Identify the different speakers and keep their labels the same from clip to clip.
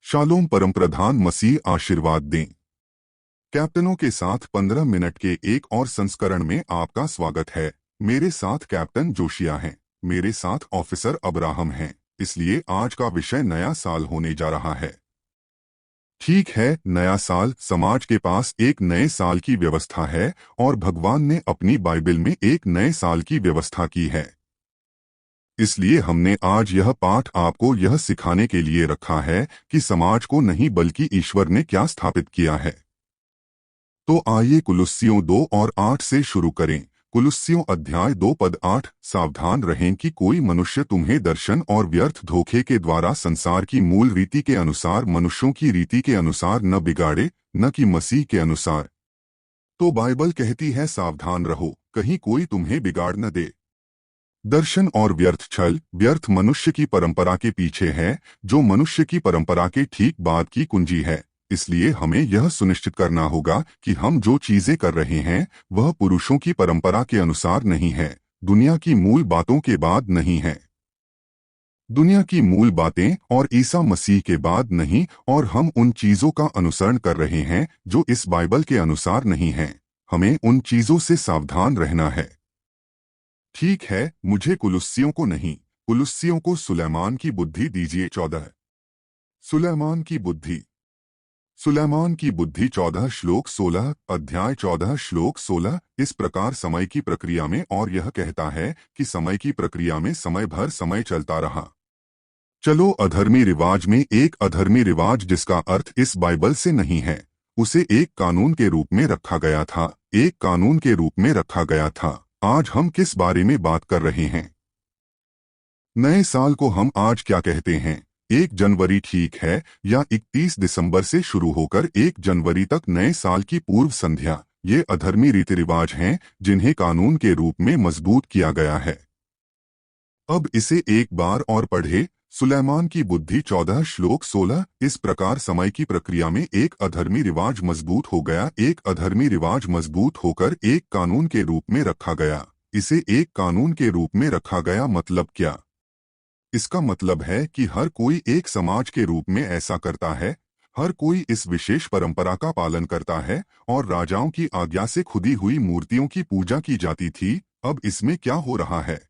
Speaker 1: Shalom परमप्रधान मसीह आशीर्वाद दें। कैप्टनों के साथ 15 मिनट के एक और संस्करण में आपका स्वागत है। मेरे साथ कैप्टन जोशिया हैं, मेरे साथ ऑफिसर अब्राहम हैं। इसलिए आज का विषय नया साल होने जा रहा है। ठीक है, नया साल। समाज के पास एक नए साल की व्यवस्था है और भगवान ने अपनी बाइबल में एक नए साल की व्यवस्था की है। इसलिए हमने आज यह पाठ आपको यह सिखाने के लिए रखा है कि समाज को नहीं बल्कि ईश्वर ने क्या स्थापित किया है। तो आइए कुलुस्सियों 2 और 8 से शुरू करें। कुलुस्सियों अध्याय 2 पद 8। सावधान रहें कि कोई मनुष्य तुम्हें दर्शन और व्यर्थ धोखे के द्वारा संसार की मूल रीति के अनुसार मनुष्यों की रीति के अनुसार न बिगाड़े, न कि मसीह के अनुसार। तो बाइबल कहती है सावधान रहो, कहीं कोई तुम्हें बिगाड़ न दे। दर्शन और व्यर्थ छल, व्यर्थ मनुष्य की परंपरा के पीछे है, जो मनुष्य की परंपरा के ठीक बाद की कुंजी है। इसलिए हमें यह सुनिश्चित करना होगा कि हम जो चीजें कर रहे हैं वह पुरुषों की परंपरा के अनुसार नहीं है, दुनिया की मूल बातों के बाद नहीं है। दुनिया की मूल बातें और ईसा मसीह के बाद नहीं, और हम उन चीजों का अनुसरण कर रहे हैं जो इस बाइबल के अनुसार नहीं है। हमें उन चीजों से सावधान रहना है। ठीक है, मुझे कुलुस्सियों को नहीं, कुलुस्सियों को सुलैमान की बुद्धि दीजिए। 14 सुलैमान की बुद्धि। सुलैमान की बुद्धि 14 श्लोक 16 अध्याय 14 श्लोक 16 इस प्रकार समय की प्रक्रिया में, और यह कहता है कि समय की प्रक्रिया में समय भर समय चलता रहा। चलो, अधर्मी रिवाज में एक अधर्मी रिवाज जिसका अर्थ इस बाइबल से नहीं है, उसे एक कानून के रूप में रखा गया था, एक कानून के रूप में रखा गया था। आज हम किस बारे में बात कर रहे हैं? नए साल को हम आज क्या कहते हैं? 1 जनवरी ठीक है, या 31 दिसंबर से शुरू होकर 1 जनवरी तक नए साल की पूर्व संध्या। ये अधर्मी रीति रिवाज हैं जिन्हें कानून के रूप में मजबूत किया गया है। अब इसे एक बार और पढ़े। सुलैमान की बुद्धि 14 श्लोक 16 इस प्रकार समय की प्रक्रिया में एक अधर्मी रिवाज मजबूत हो गया, एक अधर्मी रिवाज मजबूत होकर एक कानून के रूप में रखा गया। इसे एक कानून के रूप में रखा गया मतलब क्या? इसका मतलब है कि हर कोई एक समाज के रूप में ऐसा करता है, हर कोई इस विशेष परंपरा का पालन करता है, और राजाओं की आज्ञा से खुदी हुई मूर्तियों की पूजा की जाती थी। अब इसमें क्या हो रहा है?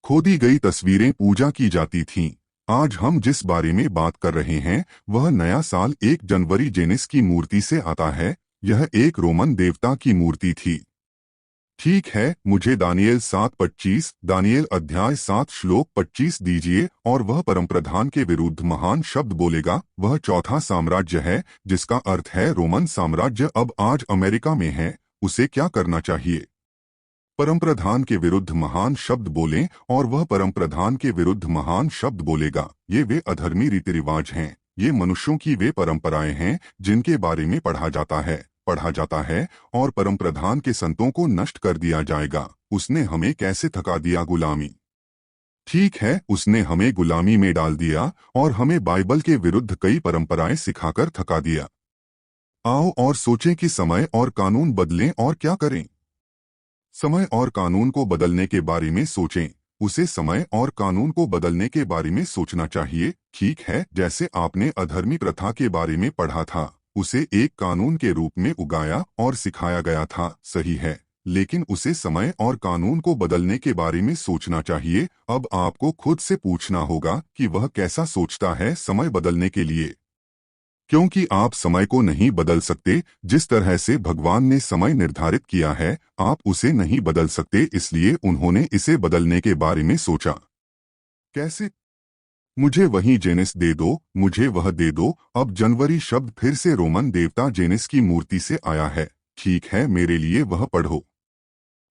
Speaker 1: खोदी गई तस्वीरें पूजा की जाती थीं। आज हम जिस बारे में बात कर रहे हैं वह नया साल 1 जनवरी जेनिस की मूर्ति से आता है। यह एक रोमन देवता की मूर्ति थी। ठीक है, मुझे दानियेल 7:25 दानियेल अध्याय 7 श्लोक 25 दीजिए। और वह परमप्रधान के विरुद्ध महान शब्द बोलेगा। वह चौथा साम्राज्य है जिसका अर्थ है रोमन साम्राज्य, अब आज अमेरिका में है। उसे क्या करना चाहिए? परमप्रधान के विरुद्ध महान शब्द बोलें, और वह परमप्रधान के विरुद्ध महान शब्द बोलेगा। ये वे अधर्मी रीति रिवाज हैं, ये मनुष्यों की वे परंपराएं हैं जिनके बारे में पढ़ा जाता है, और परमप्रधान के संतों को नष्ट कर दिया जाएगा। उसने हमें कैसे थका दिया? गुलामी। ठीक है, उसने हमें गुलामी में डाल दिया और हमें बाइबल के विरुद्ध कई परंपराएं सिखाकर थका दिया। आओ और सोचें कि समय और कानून बदलें और क्या करें। समय और कानून को बदलने के बारे में सोचें। उसे समय और कानून को बदलने के बारे में सोचना चाहिए। ठीक है, जैसे आपने अधर्मी प्रथा के बारे में पढ़ा था, उसे एक कानून के रूप में उगाया और सिखाया गया था, सही है। लेकिन उसे समय और कानून को बदलने के बारे में सोचना चाहिए। अब आपको खुद से पूछना होगा कि वह कैसा सोचता है समय बदलने के लिए, क्योंकि आप समय को नहीं बदल सकते। जिस तरह से भगवान ने समय निर्धारित किया है, आप उसे नहीं बदल सकते। इसलिए उन्होंने इसे बदलने के बारे में सोचा। कैसे? मुझे वही जेनिस दे दो, मुझे वह दे दो। अब जनवरी शब्द फिर से रोमन देवता जेनिस की मूर्ति से आया है। ठीक है, मेरे लिए वह पढ़ो।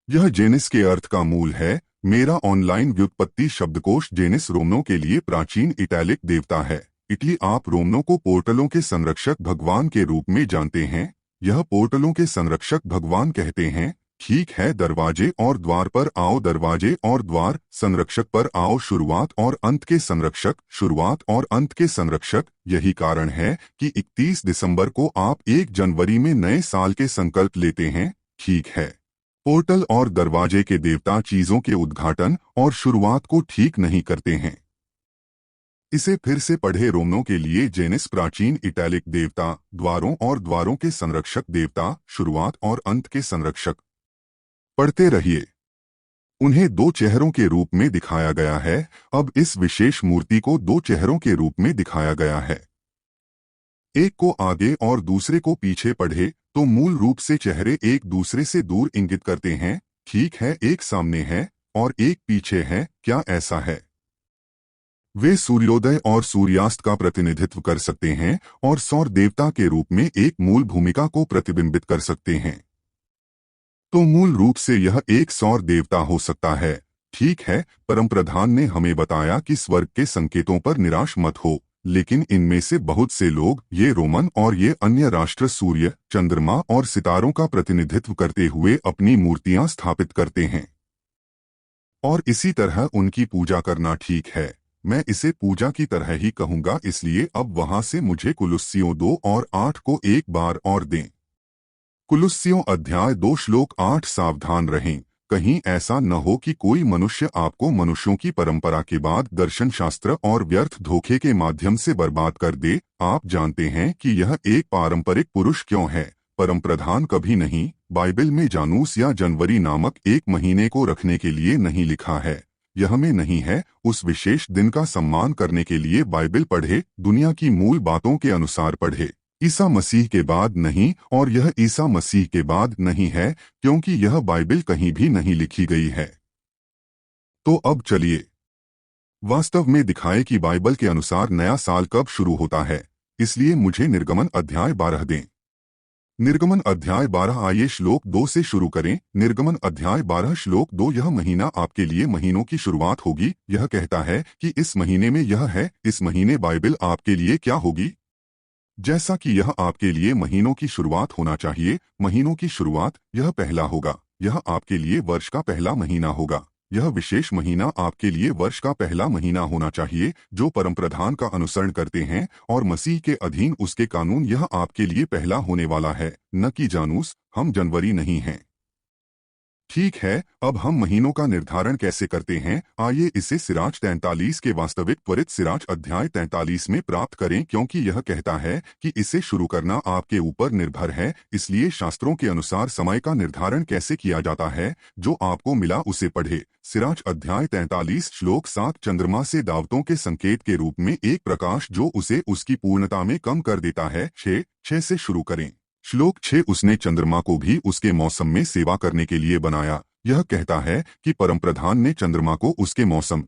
Speaker 1: यह जेनिस के अर्थ का मूल है। मेरा ऑनलाइन व्युत्पत्ति शब्दकोश जेनिस रोमनों के लिए प्राचीन इटैलिक देवता है। इटली। आप रोमनों को पोर्टलों के संरक्षक भगवान के रूप में जानते हैं। यह पोर्टलों के संरक्षक भगवान कहते हैं। ठीक है, दरवाजे और द्वार पर आओ, दरवाजे और द्वार, संरक्षक पर आओ, शुरुआत और अंत के संरक्षक, शुरुआत और अंत के संरक्षक। यही कारण है कि 31 दिसंबर को आप 1 जनवरी में नए साल के संकल्प लेते हैं। ठीक है, पोर्टल और दरवाजे के देवता चीजों के उद्घाटन और शुरुआत को ठीक नहीं करते हैं। इसे फिर से पढ़े। रोमनों के लिए जेनिस प्राचीन इटैलिक देवता, द्वारों और द्वारों के संरक्षक देवता, शुरुआत और अंत के संरक्षक। पढ़ते रहिए। उन्हें दो चेहरों के रूप में दिखाया गया है। अब इस विशेष मूर्ति को दो चेहरों के रूप में दिखाया गया है, एक को आगे और दूसरे को पीछे। पढ़े तो मूल रूप से चेहरे एक दूसरे से दूर इंगित करते हैं। ठीक है, एक सामने है और एक पीछे है। क्या ऐसा है? वे सूर्योदय और सूर्यास्त का प्रतिनिधित्व कर सकते हैं और सौर देवता के रूप में एक मूल भूमिका को प्रतिबिंबित कर सकते हैं। तो मूल रूप से यह एक सौर देवता हो सकता है। ठीक है, परमप्रधान ने हमें बताया कि स्वर्ग के संकेतों पर निराश मत हो, लेकिन इनमें से बहुत से लोग, ये रोमन और ये अन्य राष्ट्र, सूर्य, चंद्रमा और सितारों का प्रतिनिधित्व करते हुए अपनी मूर्तियां स्थापित करते हैं और इसी तरह उनकी पूजा करना ठीक है। मैं इसे पूजा की तरह ही कहूंगा, इसलिए अब वहां से मुझे कुलुस्सियों 2 और 8 को एक बार और दें। कुलुस्सियों अध्याय 2 श्लोक 8। सावधान रहें, कहीं ऐसा न हो कि कोई मनुष्य आपको मनुष्यों की परंपरा के बाद दर्शन शास्त्र और व्यर्थ धोखे के माध्यम से बर्बाद कर दे। आप जानते हैं कि यह एक पारंपरिक पुरुष क्यों है? परमप्रधान कभी नहीं। बाइबल में जानूस या जनवरी नामक एक महीने को रखने के लिए नहीं लिखा है। यह में नहीं है। उस विशेष दिन का सम्मान करने के लिए बाइबल पढ़े, दुनिया की मूल बातों के अनुसार पढ़े। ईसा मसीह के बाद नहीं, और यह ईसा मसीह के बाद नहीं है, क्योंकि यह बाइबल कहीं भी नहीं लिखी गई है। तो अब चलिए वास्तव में दिखाए कि बाइबल के अनुसार नया साल कब शुरू होता है। इसलिए मुझे निर्गमन अध्याय 12 दें। निर्गमन अध्याय 12। आइए श्लोक 2 से शुरू करें। निर्गमन अध्याय 12 श्लोक 2। यह महीना आपके लिए महीनों की शुरुआत होगी। यह कहता है कि इस महीने में यह है। इस महीने बाइबल आपके लिए क्या होगी? जैसा कि यह आपके लिए महीनों की शुरुआत होना चाहिए, महीनों की शुरुआत, यह पहला होगा। यह आपके लिए वर्ष का पहला महीना होगा। यह विशेष महीना आपके लिए वर्ष का पहला महीना होना चाहिए जो परमप्रधान का अनुसरण करते हैं और मसीह के अधीन उसके कानून। यह आपके लिए पहला होने वाला है, न कि जानूस। हम जनवरी नहीं हैं। ठीक है, अब हम महीनों का निर्धारण कैसे करते हैं? आइए इसे सिराज 43 के वास्तविक त्वरित सिराज अध्याय 43 में प्राप्त करें, क्योंकि यह कहता है कि इसे शुरू करना आपके ऊपर निर्भर है। इसलिए शास्त्रों के अनुसार समय का निर्धारण कैसे किया जाता है, जो आपको मिला उसे पढ़े। सिराज अध्याय 43 श्लोक 7। चंद्रमा से दावतों के संकेत के रूप में एक प्रकाश जो उसे उसकी पूर्णता में कम कर देता है। 6 से शुरू करें। श्लोक 6। उसने चंद्रमा को भी उसके मौसम में सेवा करने के लिए बनाया। यह कहता है कि परमप्रधान ने चंद्रमा को उसके मौसम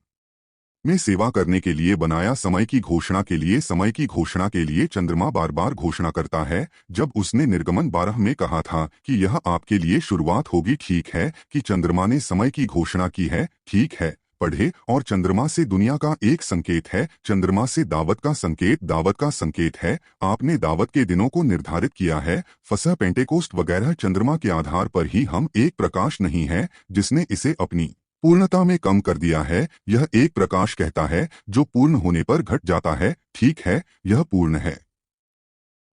Speaker 1: में सेवा करने के लिए बनाया। समय की घोषणा के लिए, समय की घोषणा के लिए चंद्रमा बार बार घोषणा करता है। जब उसने निर्गमन 12 में कहा था कि यह आपके लिए शुरुआत होगी, ठीक है, कि चंद्रमा ने समय की घोषणा की है। ठीक है, पढ़े। और चंद्रमा से दुनिया का एक संकेत है। चंद्रमा से दावत का संकेत, दावत का संकेत है। आपने दावत के दिनों को निर्धारित किया है, फसह, पेंटेकोस्ट वगैरह। चंद्रमा के आधार पर ही हम एक प्रकाश नहीं है जिसने इसे अपनी पूर्णता में कम कर दिया है। यह एक प्रकाश कहता है जो पूर्ण होने पर घट जाता है। ठीक है, यह पूर्ण है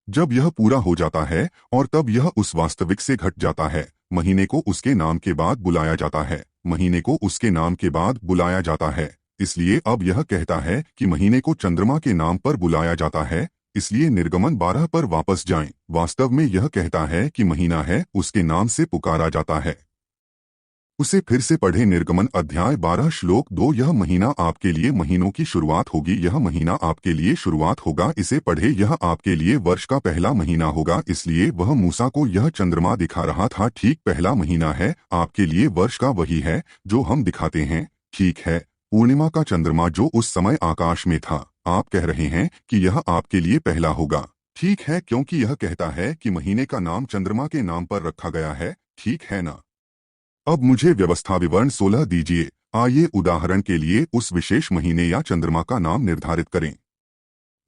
Speaker 1: जब यह पूरा हो जाता है, और तब यह उस वास्तविक से घट जाता है। महीने को उसके नाम के बाद बुलाया जाता है। महीने को उसके नाम के बाद बुलाया जाता है। इसलिए अब यह कहता है कि महीने को चंद्रमा के नाम पर बुलाया जाता है। इसलिए निर्गमन 12 पर वापस जाएं। वास्तव में यह कहता है कि महीना है, उसके नाम से पुकारा जाता है। उसे फिर से पढ़े। निर्गमन अध्याय 12 श्लोक 2। यह महीना आपके लिए महीनों की शुरुआत होगी। यह महीना आपके लिए शुरुआत होगा। इसे पढ़े। यह आपके लिए वर्ष का पहला महीना होगा। इसलिए वह मूसा को यह चंद्रमा दिखा रहा था। ठीक, पहला महीना है, आपके लिए वर्ष का वही है जो हम दिखाते हैं। ठीक है, पूर्णिमा का चंद्रमा जो उस समय आकाश में था। आप कह रहे हैं कि यह आपके लिए पहला होगा। ठीक है, क्योंकि यह कहता है कि महीने का नाम चंद्रमा के नाम पर रखा गया है। ठीक है ना? अब मुझे व्यवस्था विवरण 16 दीजिए। आइए उदाहरण के लिए उस विशेष महीने या चंद्रमा का नाम निर्धारित करें।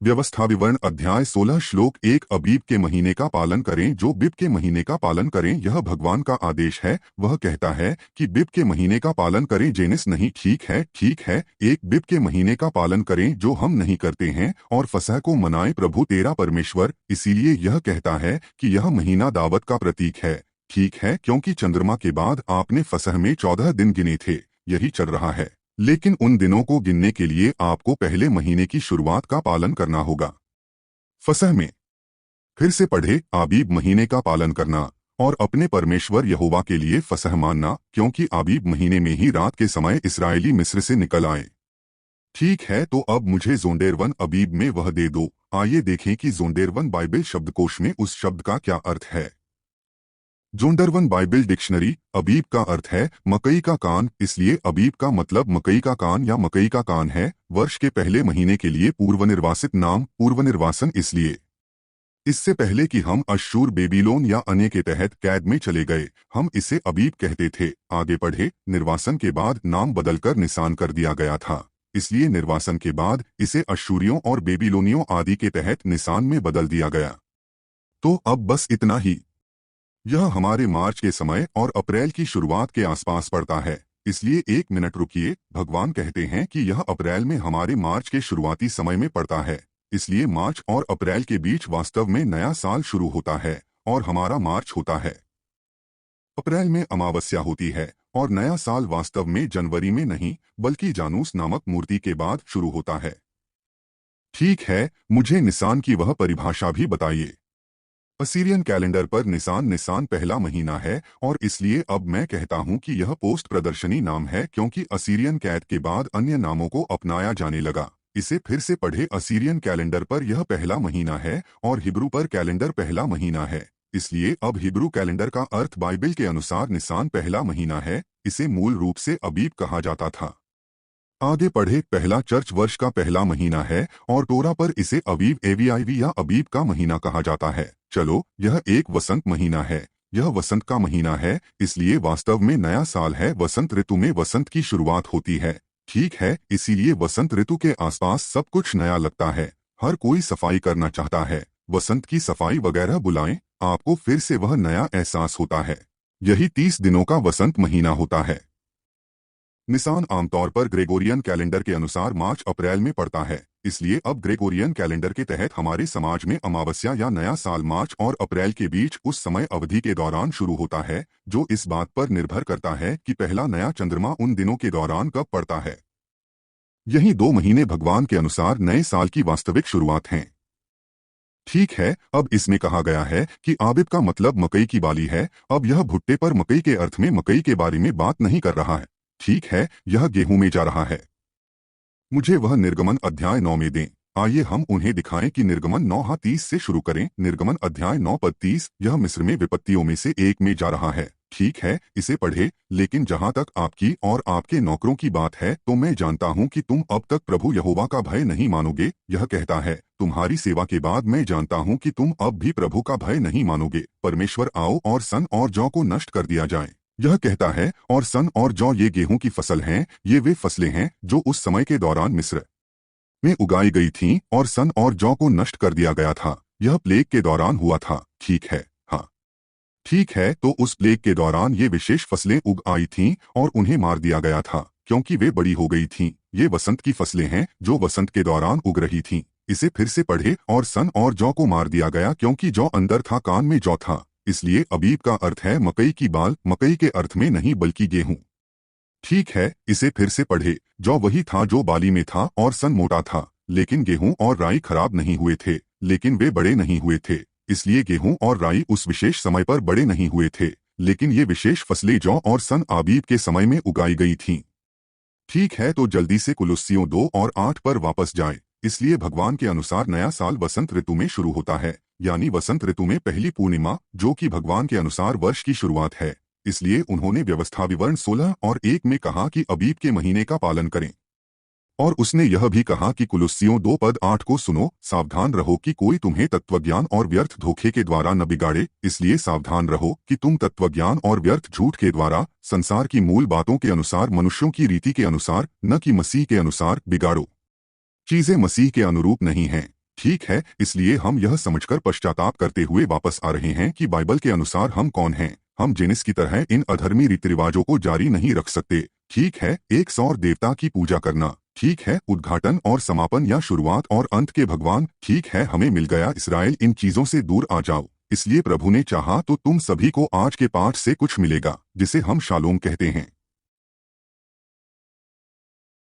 Speaker 1: व्यवस्था विवरण अध्याय 16 श्लोक 1। अबीब के महीने का पालन करें। जो बिब के महीने का पालन करें, यह भगवान का आदेश है। वह कहता है कि बिब के महीने का पालन करें, जेनिस नहीं। ठीक है, ठीक है, एक बिब के महीने का पालन करें जो हम नहीं करते हैं, और फसह को मनाएं, प्रभु तेरा परमेश्वर। इसीलिए यह कहता है कि यह महीना दावत का प्रतीक है। ठीक है, क्योंकि चंद्रमा के बाद आपने फसह में 14 दिन गिने थे। यही चल रहा है। लेकिन उन दिनों को गिनने के लिए आपको पहले महीने की शुरुआत का पालन करना होगा। फसह में फिर से पढ़े, आबीब महीने का पालन करना और अपने परमेश्वर यहोवा के लिए फसह मानना, क्योंकि आबीब महीने में ही रात के समय इस्राएली मिस्र से निकल आए। ठीक है, तो अब मुझे जोंडेरवन अबीब में वह दे दो। आइए देखें कि जोंडेरवन बाइबल शब्दकोश में उस शब्द का क्या अर्थ है। जोंडरवन बाइबल डिक्शनरी, अबीब का अर्थ है मकई का कान, इसलिए अबीब का मतलब मकई का कान या मकई का कान है। वर्ष के पहले महीने के लिए पूर्वनिर्वासित नाम, पूर्वनिर्वासन इसलिए इससे पहले कि हम अश्शूर, बेबीलोन या अन्य के तहत कैद में चले गए, हम इसे अबीब कहते थे। आगे पढ़े, निर्वासन के बाद नाम बदलकर निसान कर दिया गया था, इसलिए निर्वासन के बाद इसे अश्शूरियों और बेबीलोनियों आदि के तहत निसान में बदल दिया गया। तो अब बस इतना ही। यह हमारे मार्च के समय और अप्रैल की शुरुआत के आसपास पड़ता है, इसलिए 1 मिनट रुकिए। भगवान कहते हैं कि यह अप्रैल में हमारे मार्च के शुरुआती समय में पड़ता है, इसलिए मार्च और अप्रैल के बीच वास्तव में नया साल शुरू होता है और हमारा मार्च होता है। अप्रैल में अमावस्या होती है और नया साल वास्तव में जनवरी में नहीं बल्कि जानूस नामक मूर्ति के बाद शुरू होता है। ठीक है, मुझे निसान की वह परिभाषा भी बताइए। असीरियन कैलेंडर पर निसान पहला महीना है और इसलिए अब मैं कहता हूं कि यह पोस्ट प्रदर्शनी नाम है, क्योंकि असीरियन कैद के बाद अन्य नामों को अपनाया जाने लगा। इसे फिर से पढ़े, असीरियन कैलेंडर पर यह पहला महीना है और हिब्रू पर कैलेंडर पहला महीना है, इसलिए अब हिब्रू कैलेंडर का अर्थ बाइबल के अनुसार निसान पहला महीना है। इसे मूल रूप से अबीब कहा जाता था। आगे पढ़े, पहला चर्च वर्ष का पहला महीना है और टोरा पर इसे अबीब, एवीआईवी या अबीब का महीना कहा जाता है। चलो, यह एक वसंत महीना है, यह वसंत का महीना है, इसलिए वास्तव में नया साल है। वसंत ऋतु में वसंत की शुरुआत होती है, ठीक है, इसीलिए वसंत ऋतु के आसपास सब कुछ नया लगता है। हर कोई सफाई करना चाहता है, वसंत की सफाई वगैरह बुलाएं, आपको फिर से वह नया एहसास होता है। यही 30 दिनों का वसंत महीना होता है। निसान आमतौर पर ग्रेगोरियन कैलेंडर के अनुसार मार्च अप्रैल में पड़ता है, इसलिए अब ग्रेगोरियन कैलेंडर के तहत हमारे समाज में अमावस्या या नया साल मार्च और अप्रैल के बीच उस समय अवधि के दौरान शुरू होता है, जो इस बात पर निर्भर करता है कि पहला नया चंद्रमा उन दिनों के दौरान कब पड़ता है। यही 2 महीने भगवान के अनुसार नए साल की वास्तविक शुरुआत हैं। ठीक है, अब इसमें कहा गया है कि आबिब का मतलब मकई की बाली है। अब यह भुट्टे पर मकई के अर्थ में मकई के बारे में बात नहीं कर रहा है, ठीक है, यह गेहूं में जा रहा है। मुझे वह निर्गमन अध्याय 9 में दें। आइए हम उन्हें दिखाएं कि निर्गमन 9:30 से शुरू करें। निर्गमन अध्याय 9:30, यह मिस्र में विपत्तियों में से एक में जा रहा है, ठीक है, इसे पढ़े। लेकिन जहां तक आपकी और आपके नौकरों की बात है, तो मैं जानता हूं कि तुम अब तक प्रभु यहोवा का भय नहीं मानोगे। यह कहता है, तुम्हारी सेवा के बाद मैं जानता हूं कि तुम अब भी प्रभु का भय नहीं मानोगे। परमेश्वर आओ और सन और जौ को नष्ट कर दिया जाए। यह कहता है, और सन और जौ ये गेहूं की फसल हैं, ये वे फसलें हैं जो उस समय के दौरान मिस्र में उगाई गई थीं और सन और जौ को नष्ट कर दिया गया था। यह प्लेग के दौरान हुआ था, ठीक है, हाँ, ठीक है, तो उस प्लेग के दौरान ये विशेष फसलें उग आई थीं और उन्हें मार दिया गया था क्योंकि वे बड़ी हो गई थीं। ये वसंत की फसलें हैं जो वसंत के दौरान उग रही थीं। इसे फिर से पढ़े, और सन और जौ को मार दिया गया क्योंकि जौ अंदर था, कान में जौ था। इसलिए अबीब का अर्थ है मकई की बाल, मकई के अर्थ में नहीं बल्कि गेहूं। ठीक है, इसे फिर से पढ़े, जौ वही था जो बाली में था और सन मोटा था, लेकिन गेहूं और राई खराब नहीं हुए थे, लेकिन वे बड़े नहीं हुए थे। इसलिए गेहूं और राई उस विशेष समय पर बड़े नहीं हुए थे, लेकिन ये विशेष फसलें जौ और सन आबीब के समय में उगाई गई थीं। ठीक है, तो जल्दी से कुलुस्सियों 2 और 8 पर वापस जाएं। इसलिए भगवान के अनुसार नया साल वसंत ऋतु में शुरू होता है, यानी वसंत ऋतु में पहली पूर्णिमा, जो कि भगवान के अनुसार वर्ष की शुरुआत है। इसलिए उन्होंने व्यवस्था विवरण 16 और 1 में कहा कि अबीब के महीने का पालन करें। और उसने यह भी कहा कि कुलुस्सियों 2:8 को सुनो, सावधान रहो कि कोई तुम्हें तत्वज्ञान और व्यर्थ धोखे के द्वारा न बिगाड़े। इसलिए सावधान रहो कि तुम तत्वज्ञान और व्यर्थ झूठ के द्वारा संसार की मूल बातों के अनुसार, मनुष्यों की रीति के अनुसार, न कि मसीह के अनुसार बिगाड़ो। चीजें मसीह के अनुरूप नहीं हैं, ठीक है, इसलिए हम यह समझकर पश्चाताप करते हुए वापस आ रहे हैं कि बाइबल के अनुसार हम कौन हैं। हम जेनिस की तरह इन अधर्मी रीति रिवाजों को जारी नहीं रख सकते, ठीक है, एक सौर देवता की पूजा करना, ठीक है, उद्घाटन और समापन या शुरुआत और अंत के भगवान, ठीक है, हमें मिल गया। इस्राएल, इन चीजों से दूर आ जाओ। इसलिए प्रभु ने चाहा तो तुम सभी को आज के पाठ से कुछ मिलेगा, जिसे हम शालोम कहते हैं।